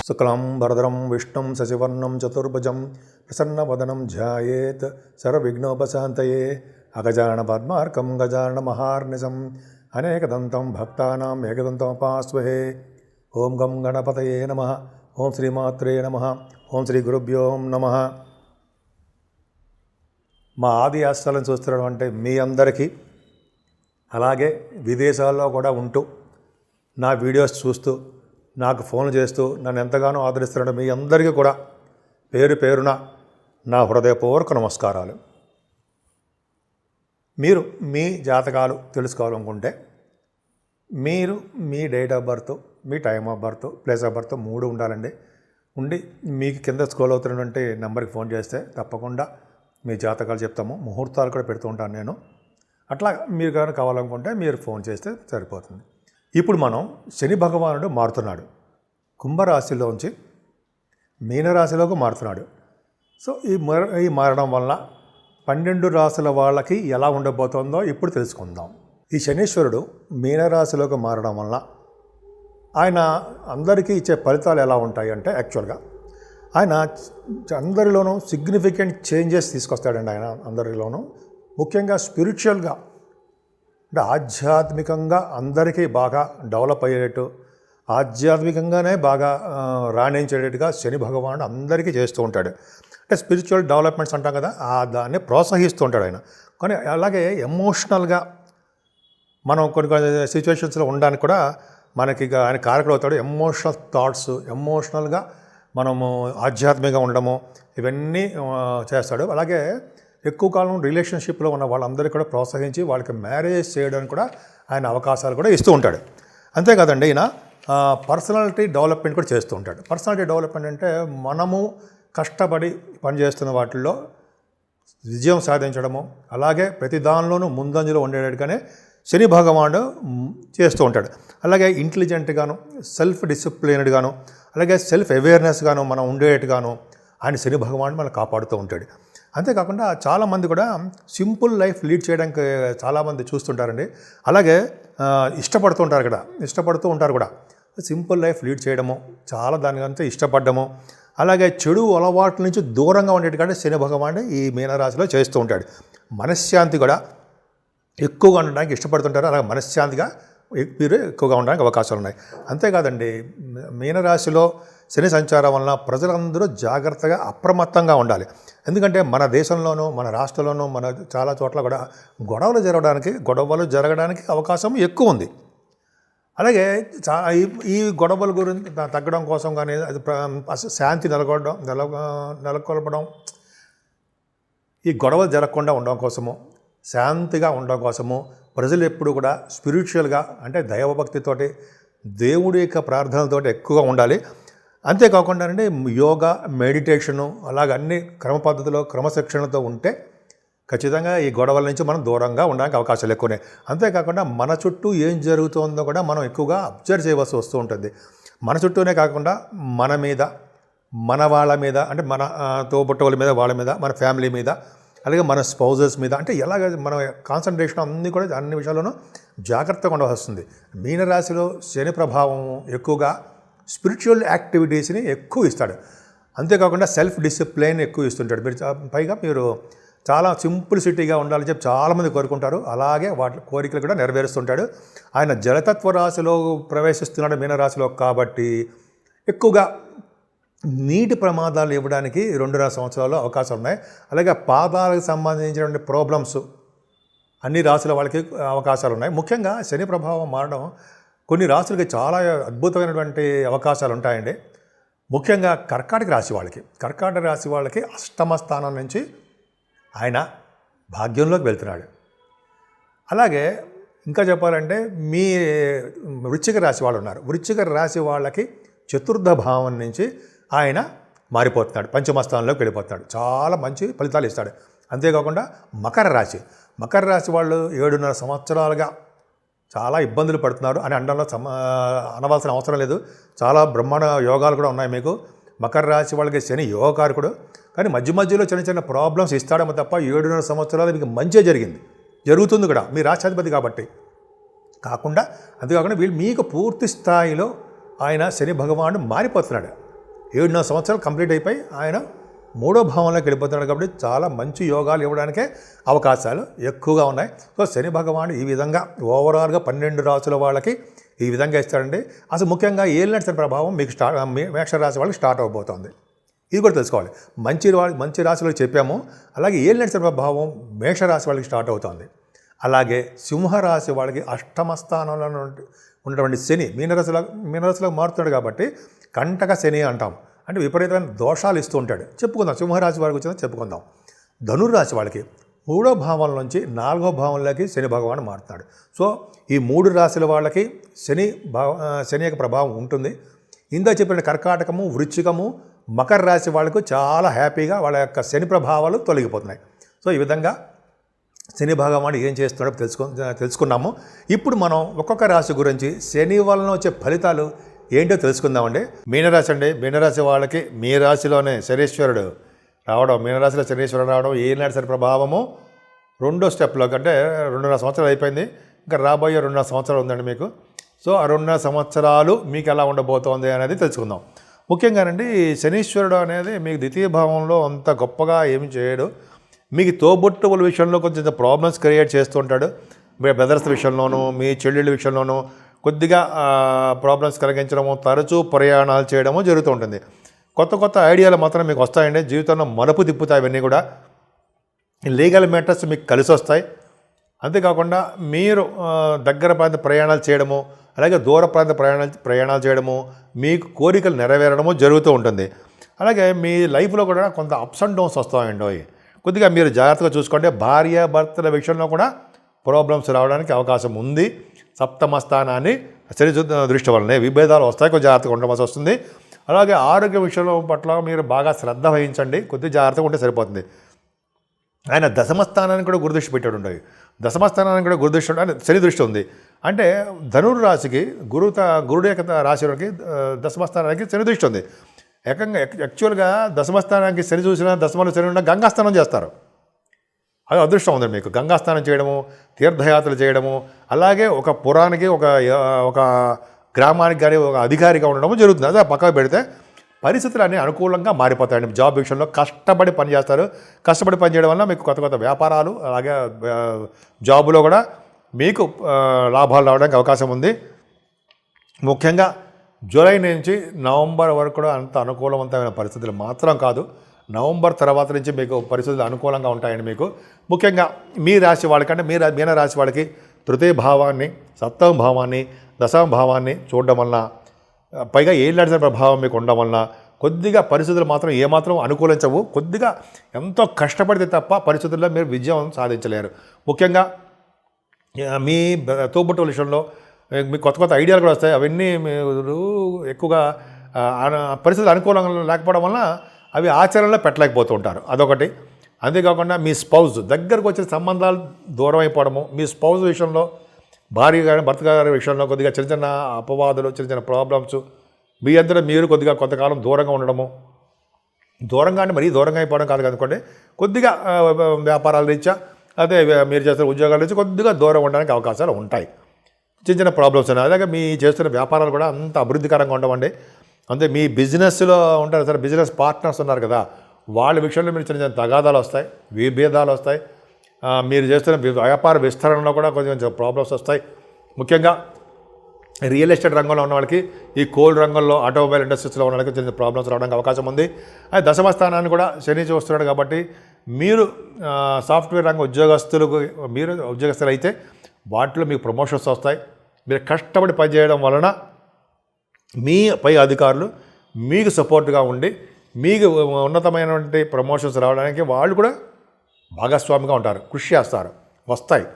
శుక్లం వరదరం విష్ణుం శశివర్ణం చతుర్భుజం ప్రసన్నవదనం ధ్యాయేత్ సర్వవిఘ్నోపశాంతయే అగజానన పద్మార్కం గజానన మహార్నిశం అనేకదంతం భక్తానాం ఏకదంతముపాస్మహే. ఓం గం గణపతయే నమః. ఓం శ్రీమాత్రే నమః. ఓం శ్రీ గురుభ్యో నమః. మా ఆది ఆశ్రయాలను చూస్తున్నటువంటి మీ అందరికీ, అలాగే విదేశాల్లో కూడా ఉంటూ నా వీడియోస్ చూస్తూ నాకు ఫోన్ చేస్తూ నన్ను ఎంతగానో ఆదరిస్తున్న మీ అందరికీ కూడా పేరు పేరున నా హృదయపూర్వక నమస్కారాలు. మీరు మీ జాతకాలు తెలుసుకోవాలనుకుంటే మీరు మీ డేట్ ఆఫ్ బర్త్, మీ time of birth, place of birth 3 ఉండాలండి. ఉండి మీకు కింద స్క్రోల్ అవుతున్నటువంటి నెంబర్కి ఫోన్ చేస్తే తప్పకుండా మీ జాతకాలు చెప్తాము. ముహూర్తాలు కూడా పెడుతూ ఉంటాను నేను. అట్లా మీరు కానీ కావాలనుకుంటే మీరు ఫోన్ చేస్తే సరిపోతుంది. ఇప్పుడు మనం శని భగవానుడు మారుతున్నాడు. కుంభరాశిలోంచి మీనరాశిలోకి మారుతున్నాడు. సో ఈ మారడం వల్ల 12 రాశుల వాళ్ళకి ఎలా ఉండబోతుందో ఇప్పుడు తెలుసుకుందాం. ఈ శనీశ్వరుడు మీనరాశిలోకి మారడం వల్ల ఆయన అందరికీ ఇచ్చే ఫలితాలు ఎలా ఉంటాయి అంటే, యాక్చువల్గా ఆయన అందరిలోనూ సిగ్నిఫికెంట్ చేంజెస్ తీసుకొస్తాడండి. ఆయన అందరిలోనూ ముఖ్యంగా స్పిరిచువల్గా అంటే ఆధ్యాత్మికంగా అందరికీ బాగా డెవలప్ అయ్యేటట్టు, ఆధ్యాత్మికంగానే బాగా రాణించేటట్టుగా శని భగవానుడు అందరికీ చేస్తూ ఉంటాడు. అంటే స్పిరిచువల్ డెవలప్మెంట్స్ అంటాం కదా, దాన్ని ప్రోత్సహిస్తూ ఉంటాడు ఆయన. కానీ అలాగే ఎమోషనల్గా మనం కొన్ని సిచ్యువేషన్స్లో ఉండడానికి కూడా మనకి ఆయన కారకుడు అవుతాడు. ఎమోషనల్ థాట్స్, ఎమోషనల్గా మనము ఆధ్యాత్మికంగా ఉండడము, ఇవన్నీ చేస్తాడు. అలాగే ఎక్కువ కాలం రిలేషన్షిప్లో ఉన్న వాళ్ళందరికీ కూడా ప్రోత్సహించి వాళ్ళకి మ్యారేజ్ చేయడానికి కూడా ఆయన అవకాశాలు కూడా ఇస్తూ ఉంటాడు. అంతేకాదండి, ఈయన పర్సనాలిటీ డెవలప్మెంట్ కూడా చేస్తూ ఉంటాడు. పర్సనాలిటీ డెవలప్మెంట్ అంటే మనము కష్టపడి పనిచేస్తున్న వాటిల్లో విజయం సాధించడము, అలాగే ప్రతి దానిలోనూ ముందంజలో ఉండేటట్టుగానే శని భగవానుడు చేస్తూ ఉంటాడు. అలాగే ఇంటెలిజెంట్గాను, సెల్ఫ్ డిసిప్లిన్డ్గాను, అలాగే సెల్ఫ్ అవేర్నెస్గాను మనం ఉండేట్టుగాను ఆయన శని భగవానుడు మనం కాపాడుతూ ఉంటాడు. అంతేకాకుండా చాలామంది కూడా సింపుల్ లైఫ్ లీడ్ చేయడానికి చాలామంది చూస్తుంటారండి. అలాగే ఇష్టపడుతూ ఉంటారు కూడా సింపుల్ లైఫ్ లీడ్ చేయడము, చాలా దానికంతా ఇష్టపడ్డము, అలాగే చెడు అలవాట్ల నుంచి దూరంగా ఉండేట్టుగా శని భగవానుడు ఈ మీనరాశిలో చేస్తూ ఉంటాడు. మనశ్శాంతి కూడా ఎక్కువగా ఉండడానికి ఇష్టపడుతుంటారు. అలాగే మనశ్శాంతిగా మీరు ఎక్కువగా ఉండడానికి అవకాశాలు ఉన్నాయి. అంతేకాదండి, మీనరాశిలో శని సంచారం వలన ప్రజలందరూ జాగ్రత్తగా అప్రమత్తంగా ఉండాలి. ఎందుకంటే మన దేశంలోనూ, మన రాష్ట్రంలోనూ, మన చాలా చోట్ల కూడా గొడవలు జరగడానికి అవకాశం ఎక్కువ ఉంది. అలాగే ఈ గొడవల గురించి తగ్గడం కోసం కానీ, అది శాంతి నెలకొల్పడం, ఈ గొడవలు జరగకుండా ఉండడం కోసము, శాంతిగా ఉండడం కోసము ప్రజలు ఎప్పుడు కూడా స్పిరిచువల్గా అంటే దైవభక్తితోటి, దేవుడి యొక్క ప్రార్థనలతోటి ఎక్కువగా ఉండాలి. అంతేకాకుండా అంటే యోగా, మెడిటేషను, అలాగ అన్ని క్రమ పద్ధతిలో క్రమశిక్షణతో ఉంటే ఖచ్చితంగా ఈ గొడవల నుంచి మనం దూరంగా ఉండడానికి అవకాశాలు ఎక్కువనే. అంతేకాకుండా మన చుట్టూ ఏం జరుగుతుందో కూడా మనం ఎక్కువగా అబ్జర్వ్ చేయవలసి వస్తూ ఉంటుంది. మన చుట్టూనే కాకుండా మన మీద, మన వాళ్ళ మీద, అంటే మన తోబుట్టువుల మీద, వాళ్ళ మీద, మన ఫ్యామిలీ మీద, అలాగే మన స్పౌజెస్ మీద, అంటే ఎలాగ మన కాన్సన్ట్రేషన్ అన్ని విషయాల్లోనూ జాగ్రత్తగా ఉండవలసి. మీనరాశిలో శని ప్రభావం ఎక్కువగా స్పిరిచువల్ యాక్టివిటీస్ని ఎక్కువ ఇస్తాడు. అంతేకాకుండా సెల్ఫ్ డిసిప్లైన్ ఎక్కువ ఇస్తుంటాడు. పైగా మీరు చాలా సింప్లిసిటీగా ఉండాలని చెప్పి చాలామంది కోరుకుంటారు. అలాగే వాటి కోరికలు కూడా నెరవేరుస్తుంటాడు. ఆయన జలతత్వ రాశిలో ప్రవేశిస్తున్నాడు మీనరాశిలో, కాబట్టి ఎక్కువగా నీటి ప్రమాదాలు ఇవ్వడానికి 2.5 సంవత్సరాల్లో అవకాశాలు ఉన్నాయి. అలాగే పాదాలకు సంబంధించినటువంటి ప్రాబ్లమ్స్ అన్ని రాశుల వాళ్ళకి అవకాశాలు ఉన్నాయి. ముఖ్యంగా శని ప్రభావం మారడం కొన్ని రాశులకి చాలా అద్భుతమైనటువంటి అవకాశాలు ఉంటాయండి. ముఖ్యంగా కర్కాటక రాశి వాళ్ళకి అష్టమ స్థానం నుంచి ఆయన భాగ్యంలోకి వెళ్తున్నాడు. అలాగే ఇంకా చెప్పాలంటే మీ వృశ్చిక రాశి వాళ్ళు ఉన్నారు. వృశ్చిక రాశి వాళ్ళకి చతుర్థ భావం నుంచి ఆయన మారిపోతున్నాడు, పంచమ స్థానంలోకి వెళ్ళిపోతున్నాడు. చాలా మంచి ఫలితాలు ఇస్తాడు. అంతేకాకుండా మకర రాశి వాళ్ళు 7.5 సంవత్సరాలుగా చాలా ఇబ్బందులు పడుతున్నారు అని అనవలసిన అవసరం లేదు. చాలా బ్రహ్మాండ యోగాలు కూడా ఉన్నాయి మీకు. మకర రాశి వాళ్ళకి శని యోగకారకుడు, కానీ మధ్యలో చిన్న ప్రాబ్లమ్స్ ఇస్తాడేమో తప్ప 7.5 సంవత్సరాలు మీకు మంచిగా జరుగుతుంది కూడా, మీ రాష్ట్రాధిపతి కాబట్టి. అంతేకాకుండా మీకు పూర్తి స్థాయిలో ఆయన శని భగవానుడు మారిపోతున్నాడు. 7.5 సంవత్సరాలు కంప్లీట్ అయిపోయి ఆయన 3వ భావంలోకి వెళ్ళిపోతున్నాడు. కాబట్టి చాలా మంచి యోగాలు ఇవ్వడానికే అవకాశాలు ఎక్కువగా ఉన్నాయి. సో శని భగవానుడు ఈ విధంగా ఓవరాల్గా 12 రాసుల వాళ్ళకి ఈ విధంగా ఇస్తాడండి. అసలు ముఖ్యంగా ఏలినాటి శని ప్రభావం మీకు మేషరాశి వాళ్ళకి స్టార్ట్ అవబోతోంది. ఇది కూడా తెలుసుకోవాలి. మంచి రాశులకు చెప్పాము. అలాగే ఏలినాటి శని ప్రభావం మేషరాశి వాళ్ళకి స్టార్ట్ అవుతుంది. అలాగే సింహరాశి వాళ్ళకి అష్టమ స్థానంలో ఉన్నటువంటి శని మీనరాశిలో మారుతున్నాడు కాబట్టి కంటక శని అంటాం. అంటే విపరీతమైన దోషాలు ఇస్తూ ఉంటాడు. చెప్పుకుందాం సింహరాశి వారికి వచ్చిందో చెప్పుకుందాం. ధనుర్రాశి వాళ్ళకి 3వ భావం నుంచి 4వ భావంలోకి శని భగవాన్ మారుతున్నాడు. సో ఈ 3 రాశుల వాళ్ళకి శని యొక్క ప్రభావం ఉంటుంది. ఇందా చెప్పిన కర్కాటకము, వృశ్చికము, మకర రాశి వాళ్ళకు చాలా హ్యాపీగా వాళ్ళ యొక్క శని ప్రభావాలు తొలగిపోతున్నాయి. సో ఈ విధంగా శని భగవానుడు ఏం చేస్తున్నాడో తెలుసుకున్నాము. ఇప్పుడు మనం ఒక్కొక్క రాశి గురించి శని వలన వచ్చే ఫలితాలు ఏంటో తెలుసుకుందామండి. మీనరాశి అండి. మీనరాశి వాళ్ళకి మీ రాశిలోనే శనీశ్వరుడు రావడం, మీనరాశిలో శనీశ్వరుడు రావడం, ఏనాటి శని ప్రభావము 2వ స్టెప్లో అంటే 2.5 సంవత్సరాలు అయిపోయింది. ఇంకా రాబోయే 2.5 సంవత్సరాలు ఉందండి మీకు. సో ఆ 2.5 సంవత్సరాలు మీకు ఎలా ఉండబోతోంది అనేది తెలుసుకుందాం. ముఖ్యంగానండి శనీశ్వరుడు అనేది మీకు ద్వితీయ భావంలో అంత గొప్పగా ఏమి చేయడు. మీకు తోబుట్టువుల విషయంలో కొంచెం ప్రాబ్లమ్స్ క్రియేట్ చేస్తూ ఉంటాడు. మీ బ్రదర్స్ విషయంలోనూ, మీ చెల్లెళ్ళ విషయంలోనూ కొద్దిగా ప్రాబ్లమ్స్ కలిగించడము, తరచూ ప్రయాణాలు చేయడము జరుగుతూ ఉంటుంది. కొత్త ఐడియాలు మాత్రం మీకు వస్తాయండి. జీవితంలో మలుపు తిప్పుతాయి. ఇవన్నీ కూడా లీగల్ మ్యాటర్స్ మీకు కలిసి వస్తాయి. అంతేకాకుండా మీరు దగ్గర ప్రాంత ప్రయాణాలు చేయడము, అలాగే దూర ప్రాంత ప్రయాణాలు చేయడము, మీకు కోరికలు నెరవేరడము జరుగుతూ ఉంటుంది. అలాగే మీ లైఫ్లో కూడా కొంత అప్స్ అండ్ డౌన్స్ వస్తాయండి. కొద్దిగా మీరు జాగ్రత్తగా చూసుకుంటే భార్యాభర్తల విషయంలో కూడా ప్రాబ్లమ్స్ రావడానికి అవకాశం ఉంది. సప్తమ స్థానాన్ని శని దృష్టి వల్లనే విభేదాలు వస్తాయి. కొంచెం జాగ్రత్తగా ఉండవలసి వస్తుంది. అలాగే ఆరోగ్య విషయంలో పట్ల మీరు బాగా శ్రద్ధ వహించండి. కొద్దిగా జాగ్రత్తగా ఉంటే సరిపోతుంది. ఆయన దశమ స్థానానికి కూడా గురుదృష్టి పెట్టాడు ఉండవు. దశమ స్థానానికి కూడా గురుదృష్టి అంటే శని దృష్టి ఉంది. అంటే ధనుర్ రాశికి గురుడు యొక్క రాశికి దశమ స్థానానికి శని దృష్టి ఉంది. ఏకంగా యాక్చువల్గా దశమ స్థానానికి శని చూసినా దశమలో శని ఉన్న గంగాస్నానం చేస్తారు. అది అదృష్టం ఉంది మీకు. గంగాస్నానం చేయడము, తీర్థయాత్రలు చేయడము, అలాగే ఒక పురానికి ఒక గ్రామానికి కానీ ఒక అధికారిగా ఉండడము జరుగుతుంది. అదే పక్కకు పెడితే పరిస్థితులు అన్నీ అనుకూలంగా మారిపోతాయండి. జాబ్ విషయంలో కష్టపడి పనిచేస్తారు. కష్టపడి పనిచేయడం వల్ల మీకు కొత్త వ్యాపారాలు, అలాగే జాబులో కూడా మీకు లాభాలు రావడానికి అవకాశం ఉంది. ముఖ్యంగా జూలై నుంచి నవంబర్ వరకు కూడా అంత అనుకూలవంతమైన పరిస్థితులు మాత్రం కాదు. నవంబర్ తర్వాత నుంచి మీకు పరిస్థితులు అనుకూలంగా ఉంటాయండి. మీకు ముఖ్యంగా మీ రాశి వాళ్ళకంటే మీన రాశి వాళ్ళకి తృతీయ భావాన్ని, సప్తమ భావాన్ని, దశమ భావాన్ని చూడడం వలన, పైగా ఏళ్ళ ప్రభావం మీకు ఉండడం వలన కొద్దిగా పరిస్థితులు మాత్రం ఏమాత్రం అనుకూలించవు. కొద్దిగా ఎంతో కష్టపడితే తప్ప పరిస్థితుల్లో మీరు విజయం సాధించలేరు. ముఖ్యంగా మీ తోబుట్టువుల విషయంలో మీకు కొత్త ఐడియాలు కూడా వస్తాయి. అవన్నీ మీరు ఎక్కువగా పరిస్థితులు అనుకూలంగా లేకపోవడం వలన అవి ఆచరణలో పెట్టలేకపోతూ ఉంటారు. అదొకటి. అంతేకాకుండా మీ స్పౌజ్ దగ్గరకు వచ్చిన సంబంధాలు దూరం అయిపోవడము, మీ స్పౌజ్ విషయంలో భార్య కానీ భర్త గారి విషయంలో కొద్దిగా చిన్న అపవాదులు, చిన్న ప్రాబ్లమ్స్, మీ అందరూ మీరు కొద్దిగా కొంతకాలం దూరంగా ఉండడము. దూరంగా అంటే మరీ దూరంగా అయిపోవడం కాదు కనుకోండి, కొద్దిగా వ్యాపారాల రీత్యా అదే మీరు చేస్తున్న ఉద్యోగాల నుంచి కొద్దిగా దూరం ఉండడానికి అవకాశాలు ఉంటాయి. చిన్న ప్రాబ్లమ్స్ ఉన్నాయి. అలాగే మీ చేస్తున్న వ్యాపారాలు కూడా అంత అభివృద్ధికరంగా ఉండవండి. అంతే మీ బిజినెస్లో ఉంటారు సార్, బిజినెస్ పార్ట్నర్స్ ఉన్నారు కదా, వాళ్ళ విషయంలో మీరు చిన్న తగాదాలు వస్తాయి, విభేదాలు వస్తాయి. మీరు చేస్తున్న వ్యాపార విస్తరణలో కూడా కొంచెం ప్రాబ్లమ్స్ వస్తాయి. ముఖ్యంగా రియల్ ఎస్టేట్ రంగంలో ఉన్న వాళ్ళకి, ఈ కోల్ రంగంలో, ఆటోమొబైల్ ఇండస్ట్రీస్లో ఉన్న వాళ్ళకి చిన్న ప్రాబ్లమ్స్ రావడానికి అవకాశం ఉంది. అది దశమ స్థానాన్ని కూడా శని చూస్తున్నాడు కాబట్టి మీరు సాఫ్ట్వేర్ రంగ ఉద్యోగస్తులు అయితే వాటిలో మీకు ప్రమోషన్స్ వస్తాయి. మీరు కష్టపడి పనిచేయడం వలన మీ పై అధికారులు మీకు సపోర్ట్గా ఉండి మీకు ఉన్నతమైనటువంటి ప్రమోషన్స్ రావడానికి వాళ్ళు కూడా భాగస్వామిగా ఉంటారు, కృషి చేస్తారు, వస్తాయి.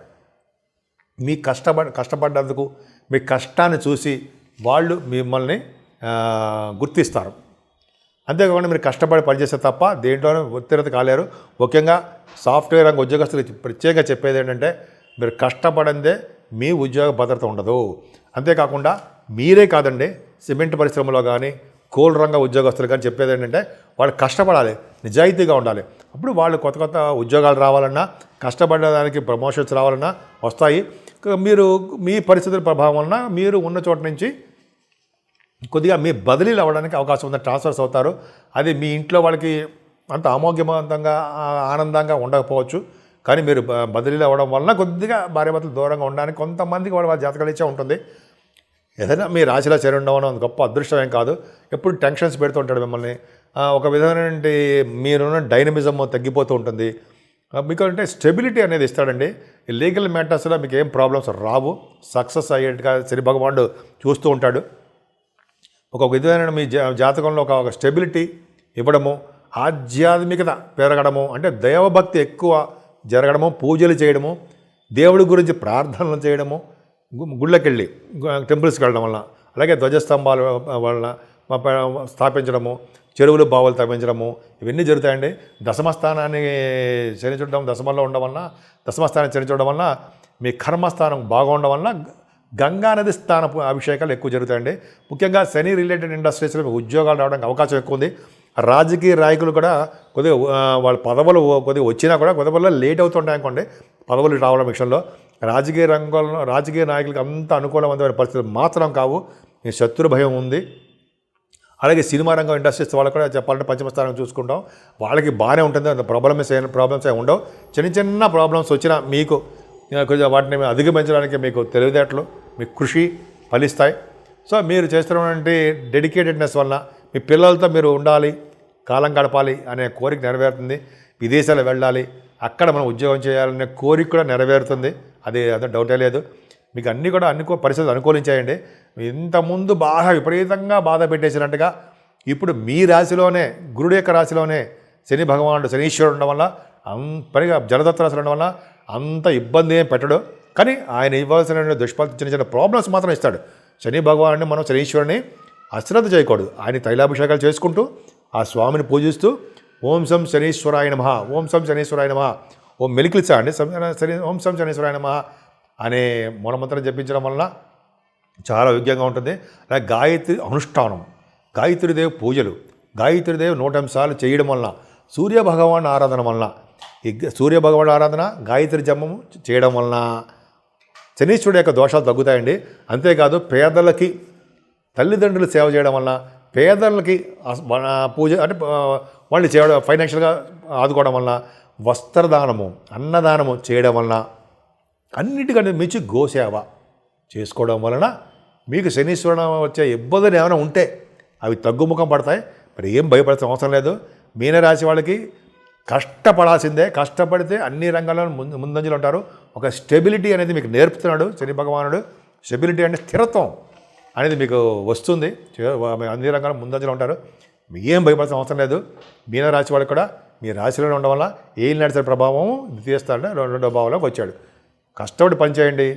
మీ కష్టపడ్డందుకు మీ కష్టాన్ని చూసి వాళ్ళు మిమ్మల్ని గుర్తిస్తారు. అంతేకాకుండా మీరు కష్టపడి పనిచేస్తే తప్ప దేంట్లోనే ఉత్తీర్ణత కాలేరు. ముఖ్యంగా సాఫ్ట్వేర్ రంగ ఉద్యోగస్తులు ప్రత్యేకంగా చెప్పేది ఏంటంటే మీరు కష్టపడందే మీ ఉద్యోగ భద్రత ఉండదు. అంతేకాకుండా మీరే కాదండి, సిమెంట్ పరిశ్రమలో కానీ కోల్ రంగ ఉద్యోగస్తులు కానీ చెప్పేది ఏంటంటే వాళ్ళు కష్టపడాలి, నిజాయితీగా ఉండాలి. అప్పుడు వాళ్ళు కొత్త ఉద్యోగాలు రావాలన్నా, కష్టపడడానికి ప్రమోషన్స్ రావాలన్నా వస్తాయి. మీరు మీ పరిస్థితుల ప్రభావం వలన మీరు ఉన్న చోట నుంచి కొద్దిగా మీ బదిలీలు అవ్వడానికి అవకాశం ఉంది, ట్రాన్స్ఫర్స్ అవుతారు. అది మీ ఇంట్లో వాళ్ళకి అంత ఆమోగ్యవంతంగా ఆనందంగా ఉండకపోవచ్చు, కానీ మీరు బదిలీలు అవ్వడం వలన కొద్దిగా భార్యాభర్తలు దూరంగా ఉండడానికి కొంతమందికి వాళ్ళ జాతకాలు ఇచ్చే ఉంటుంది. ఏదైనా మీ రాశిలో చేరి ఉండడం గొప్ప అదృష్టం ఏం కాదు. ఎప్పుడు టెన్షన్స్ పెడుతూ ఉంటాడు మిమ్మల్ని. ఒక విధమైనటువంటి మీరున్న డైనమిజం తగ్గిపోతూ ఉంటుంది. మీకు అంటే స్టెబిలిటీ అనేది ఇస్తాడండి. ఈ లీగల్ మ్యాటర్స్లో మీకు ఏం ప్రాబ్లమ్స్ రావు. సక్సెస్ అయ్యేట్టుగా శని భగవానుడు చూస్తూ ఉంటాడు. ఒక విధమైన మీ జాతకంలో ఒక స్టెబిలిటీ ఇవ్వడము, ఆధ్యాత్మికత పెరగడము, అంటే దైవభక్తి ఎక్కువ జరగడము, పూజలు చేయడము, దేవుడి గురించి ప్రార్థనలు చేయడము, గుళ్ళకెళ్ళి టెంపుల్స్కి వెళ్ళడం వల్ల, అలాగే ధ్వజస్తంభాల వలన స్థాపించడము, చెరువులు బావులు తవ్వించడము, ఇవన్నీ జరుగుతాయండి. దశమస్థానాన్ని శని చూడడం, దశమంలో ఉండడం వలన, దశమస్థానాన్ని శని చూడడం వలన మీ కర్మస్థానం బాగుండడం వలన గంగా నది స్థానపు అభిషేకాలు ఎక్కువ జరుగుతాయండి. ముఖ్యంగా శని రిలేటెడ్ ఇండస్ట్రీస్లో మీకు ఉద్యోగాలు రావడానికి అవకాశం ఎక్కువ ఉంది. రాజకీయ నాయకులు కూడా కొద్దిగా వాళ్ళ పదవులు కొద్దిగా వచ్చినా కూడా కొద్దిగా లేట్ అవుతుంటాయి అనుకోండి పదవులు రావడం విషయంలో. రాజకీయ రంగంలో రాజకీయ నాయకులకు అంత అనుకూలవంతమైన పరిస్థితులు మాత్రం కావు. మీ శత్రు భయం ఉంది. అలాగే సినిమా రంగం ఇండస్ట్రీస్ వాళ్ళకి కూడా చెప్పాలంటే పంచమస్థానం చూసుకుంటాం, వాళ్ళకి బాగానే ఉంటుంది. అంత ప్రాబ్లమ్స్ ఏమి ఉండవు. చిన్న చిన్న ప్రాబ్లమ్స్ వచ్చినా మీకు కొంచెం వాటిని అధిగమించడానికి మీకు తెలివితేటలు, మీ కృషి ఫలిస్తాయి. సో మీరు చేస్తున్నటువంటి డెడికేటెడ్నెస్ వల్ల మీ పిల్లలతో మీరు ఉండాలి, కాలం గడపాలి అనే కోరిక నెరవేరుతుంది. విదేశాలు వెళ్ళాలి, అక్కడ మనం ఉద్యోగం చేయాలనే కోరిక కూడా నెరవేరుతుంది. అదే డౌటే లేదు. మీకు అన్నీ కూడా పరిస్థితులు అనుకూలించాయండి. ఇంతకుముందు బాగా విపరీతంగా బాధ పెట్టేసినట్టుగా ఇప్పుడు మీ రాశిలోనే, గురుడు యొక్క రాశిలోనే శని భగవానుడు, శనీశ్వరుడు ఉండడం వల్ల పైగా జలదత్త రాశులు ఉండడం వల్ల అంత ఇబ్బంది ఏం పెట్టడు. కానీ ఆయన ఇవ్వాల్సిన దుష్ఫలితం చిన్న చిన్న ప్రాబ్లమ్స్ మాత్రం ఇస్తాడు. శని భగవానుడిని మనం శనీశ్వరుని అశ్రద్ధ చేయకూడదు. ఆయన తైలాభిషేకాలు చేసుకుంటూ ఆ స్వామిని పూజిస్తూ ఓం సం శనీశ్వరాయ నమః, ఓం సం శనీశ్వరాయ నమః, ఓం మెలికిలిచా అండి ఓం సం శనీశ్వరాయ నమః అనే మూలమంత్రం జపించడం వలన చాలా యోగ్యంగా ఉంటుంది. అలాగే గాయత్రి అనుష్ఠానం, గాయత్రీదేవి పూజలు, గాయత్రీదేవి 108 సార్లు చేయడం వలన, సూర్యభగవాన్ ఆరాధన వలన, ఈ సూర్యభగవాన్ ఆరాధన, గాయత్రి జపము చేయడం వలన శనీశ్వరుడు యొక్క దోషాలు తగ్గుతాయండి. అంతేకాదు పేదలకి తల్లిదండ్రులు సేవ చేయడం వలన, పేదలకి పూజ అంటే వాళ్ళు చేయడం, ఫైనాన్షియల్గా ఆదుకోవడం వలన, వస్త్రదానము, అన్నదానము చేయడం వలన, అన్నిటికంటే మించి గోసేవ చేసుకోవడం వలన మీకు శనీశ్వరుడు వచ్చే ఇబ్బందులు ఏమైనా ఉంటే అవి తగ్గుముఖం పడతాయి. మరి ఏం భయపడాల్సిన అవసరం లేదు. మీనరాశి వాళ్ళకి కష్టపడాల్సిందే. కష్టపడితే అన్ని రంగాల్లో ముందంజలు ఉంటారు. ఒక స్టెబిలిటీ అనేది మీకు నేర్పుతున్నాడు శని భగవానుడు. స్టెబిలిటీ అంటే స్థిరత్వం అనేది మీకు వస్తుంది. అన్ని రంగాల్లో ముందంజలు ఉంటారు. ఏం భయపడాల్సిన అవసరం లేదు. మీనరాశి వాళ్ళకి కూడా మీ రాశిలోనే ఉండడం వల్ల ఏం నడిచే ప్రభావం తీస్తాడంటే రెండో భావంలోకి వచ్చాడు. కష్టపడి పనిచేయండి.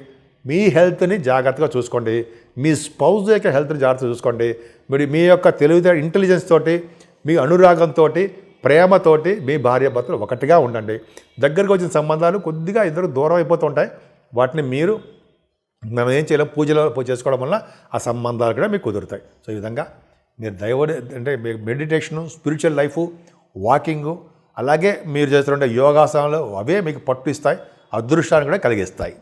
మీ హెల్త్ని జాగ్రత్తగా చూసుకోండి. మీ స్పౌజ్ యొక్క హెల్త్ని జాగ్రత్తగా చూసుకోండి. మరి మీ యొక్క తెలివితే ఇంటెలిజెన్స్ తోటి, మీ అనురాగంతో, ప్రేమతోటి మీ భార్యాభర్తలు ఒకటిగా ఉండండి. దగ్గరకు వచ్చిన సంబంధాలు కొద్దిగా ఇద్దరు దూరం అయిపోతూ ఉంటాయి. వాటిని మీరు మనం ఏం చేయలేం, పూజలో చేసుకోవడం వల్ల ఆ సంబంధాలు కూడా మీకు కుదురుతాయి. సో ఈ విధంగా మీరు అంటే మెడిటేషను, స్పిరిచువల్ లైఫు, వాకింగు, అలాగే మీరు చేస్తున్న యోగాసనాలు అవే మీకు పట్టు ఇస్తాయి, అదృష్టాన్ని కూడా కలిగిస్తాయి.